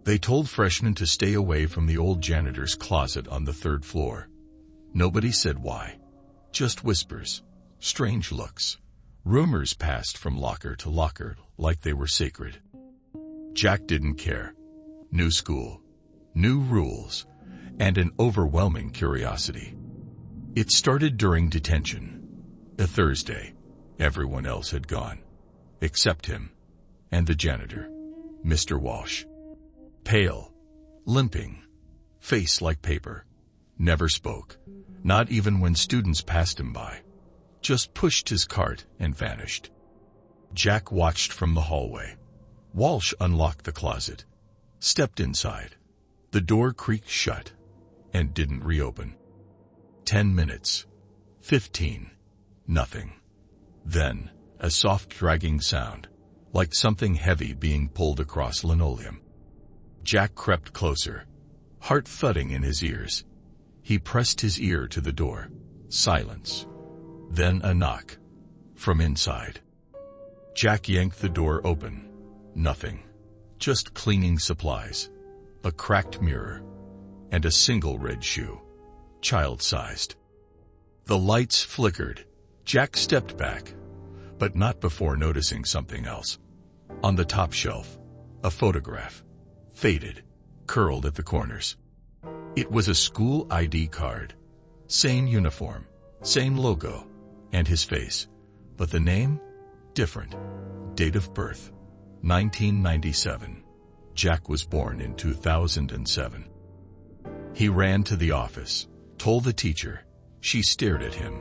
They told freshmen to stay away from the old janitor's closet on the 3rd floor. Nobody said why. Just whispers, strange looks. Rumors passed from locker to locker like they were sacred. Jack didn't care. New school, new rules, and an overwhelming curiosity. It started during detention. A Thursday. Everyone else had gone. Except him. And the janitor, Mr. Walsh. Pale, limping, face like paper. Never spoke, not even when students passed him by. Just pushed his cart and vanished. Jack watched from the hallway. Walsh unlocked the closet, stepped inside. The door creaked shut and didn't reopen. 10 minutes. 15. Nothing. Then, a soft dragging sound, like something heavy being pulled across linoleum. Jack crept closer, heart thudding in his ears. He pressed his ear to the door. Silence. Then a knock. From inside. Jack yanked the door open. Nothing. Just cleaning supplies. A cracked mirror. And a single red shoe. Child-sized. The lights flickered. Jack stepped back, but not before noticing something else. On the top shelf, a photograph. Faded, curled at the corners. It was a school ID card. Same uniform, same logo, and his face. But the name? Different. Date of birth? 1997. Jack was born in 2007. He ran to the office, told the teacher. She stared at him,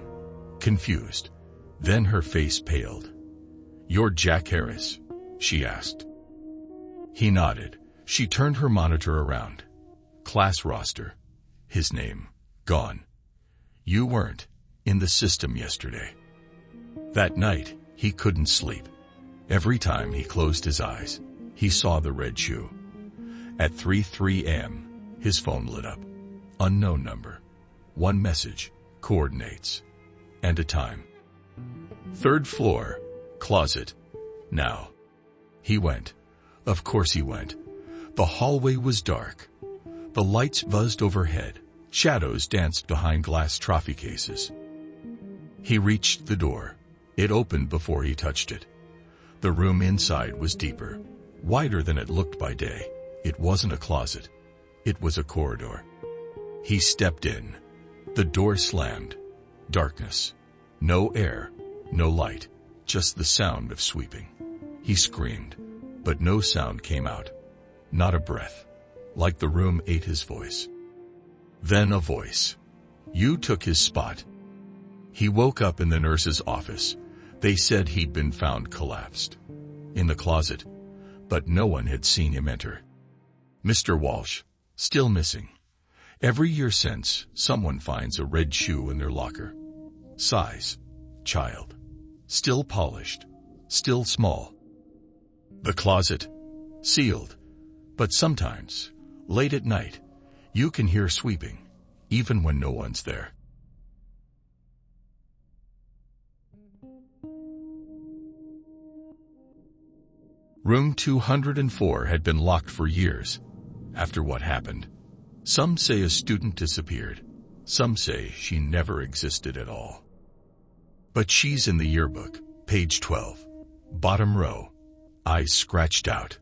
confused. Then her face paled. "You're Jack Harris?" she asked. He nodded. She turned her monitor around. Class roster. His name. Gone. "You weren't in the system yesterday." That night, he couldn't sleep. Every time he closed his eyes, he saw the red shoe. At 3:03 a.m., his phone lit up. Unknown number. One message, coordinates, and a time. 3rd floor, closet. Now. He went. Of course he went. The hallway was dark. The lights buzzed overhead. Shadows danced behind glass trophy cases. He reached the door. It opened before he touched it. The room inside was deeper, wider than it looked by day. It wasn't a closet. It was a corridor. He stepped in. The door slammed. Darkness. No air, no light, just the sound of sweeping. He screamed, but no sound came out. Not a breath. Like the room ate his voice. Then a voice. "You took his spot." He woke up in the nurse's office. They said he'd been found collapsed. In the closet. But no one had seen him enter. Mr. Walsh. Still missing. Every year since, someone finds a red shoe in their locker. Size. Child. Still polished. Still small. The closet. Sealed. But sometimes, late at night, you can hear sweeping, even when no one's there. Room 204 had been locked for years. After what happened, some say a student disappeared. Some say she never existed at all. But she's in the yearbook, page 12, bottom row, eyes scratched out.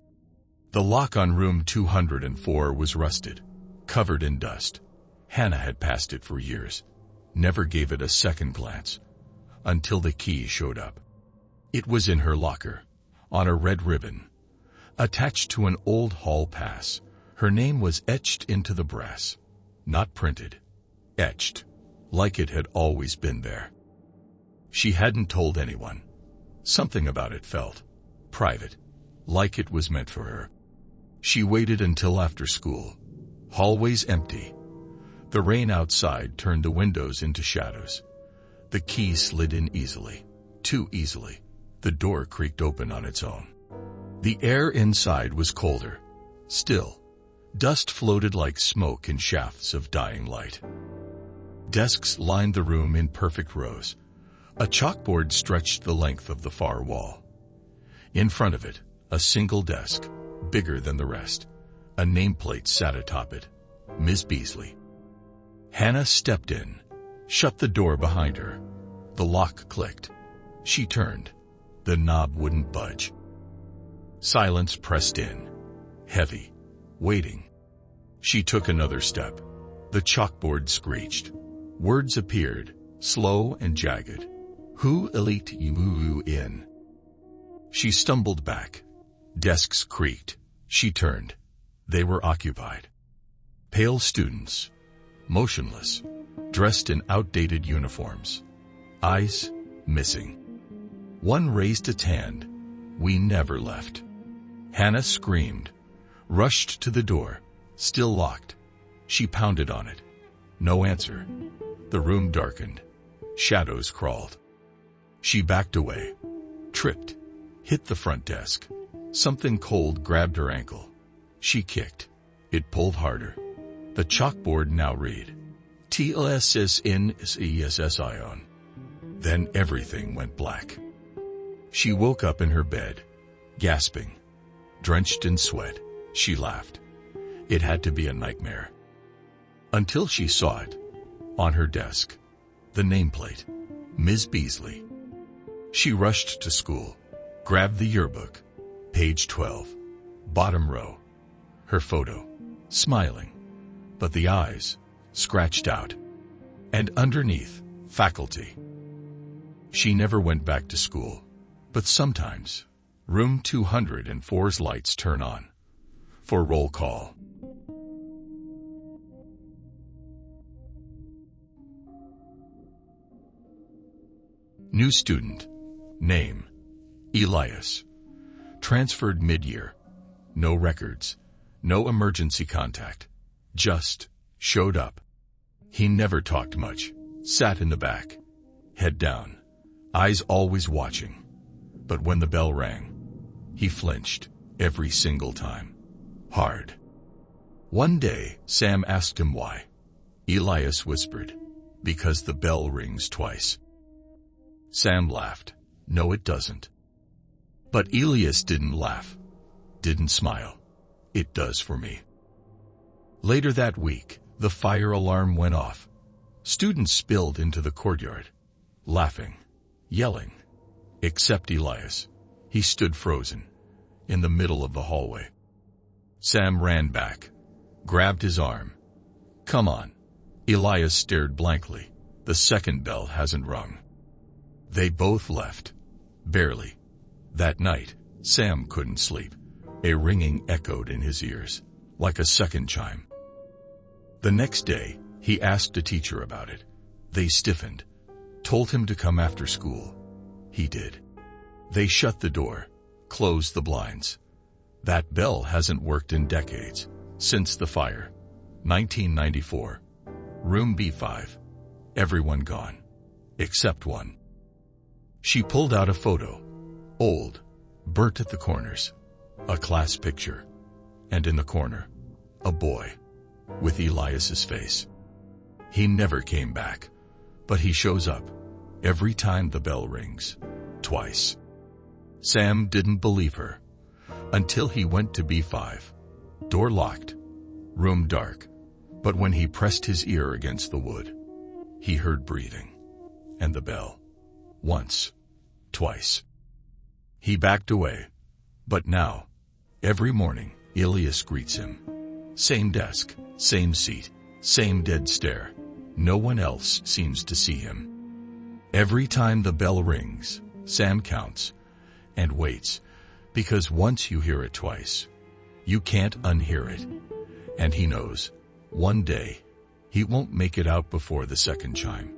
The lock on room 204 was rusted, covered in dust. Hannah had passed it for years, never gave it a second glance, until the key showed up. It was in her locker, on a red ribbon, attached to an old hall pass. Her name was etched into the brass, not printed, etched, like it had always been there. She hadn't told anyone. Something about it felt private, like it was meant for her. She waited until after school. Hallways empty. The rain outside turned the windows into shadows. The key slid in easily, too easily. The door creaked open on its own. The air inside was colder. Still, dust floated like smoke in shafts of dying light. Desks lined the room in perfect rows. A chalkboard stretched the length of the far wall. In front of it, a single desk, bigger than the rest. A nameplate sat atop it. Ms. Beasley. Hannah stepped in, shut the door behind her. The lock clicked. She turned. The knob wouldn't budge. Silence pressed in, heavy, waiting. She took another step. The chalkboard screeched. Words appeared, slow and jagged. Who elite you in? She stumbled back. Desks creaked. She turned. They were occupied. Pale students, motionless, dressed in outdated uniforms. Eyes missing. One raised its hand. We never left. Hannah screamed, rushed to the door, still locked. She pounded on it. No answer. The room darkened. Shadows crawled. She backed away, tripped, hit the front desk. Something cold grabbed her ankle. She kicked. It pulled harder. The chalkboard now read, TLSSNSESSION. Then everything went black. She woke up in her bed, gasping. Drenched in sweat, she laughed. It had to be a nightmare. Until she saw it, on her desk, the nameplate, Ms. Beasley. She rushed to school, grabbed the yearbook, page 12, bottom row. Her photo, smiling, but the eyes, scratched out. And underneath, faculty. She never went back to school, but sometimes, room 204's lights turn on. For roll call. New student. Name, Elias. Transferred mid-year. No records. No emergency contact. Just showed up. He never talked much. Sat in the back. Head down. Eyes always watching. But when the bell rang, he flinched every single time. Hard. One day, Sam asked him why. Elias whispered, because the bell rings twice. Sam laughed. No, it doesn't. But Elias didn't laugh, didn't smile. It does for me. Later that week, the fire alarm went off. Students spilled into the courtyard, laughing, yelling, except Elias. He stood frozen, in the middle of the hallway. Sam ran back, grabbed his arm. Come on. Elias stared blankly. The second bell hasn't rung. They both left. Barely. That night, Sam couldn't sleep. A ringing echoed in his ears, like a second chime. The next day, he asked a teacher about it. They stiffened, told him to come after school. He did. They shut the door, closed the blinds. That bell hasn't worked in decades, since the fire. 1994. Room B5. Everyone gone. Except one. She pulled out a photo. Old, burnt at the corners. A class picture. And in the corner, a boy. With Elias's face. He never came back. But he shows up. Every time the bell rings. Twice. Sam didn't believe her. Until he went to B5. Door locked. Room dark. But when he pressed his ear against the wood, he heard breathing. And the bell. Once. Twice. He backed away. But now, every morning, Elias greets him. Same desk, same seat, same dead stare. No one else seems to see him. Every time the bell rings, Sam counts and waits, because once you hear it twice, you can't unhear it. And he knows, one day, he won't make it out before the second chime.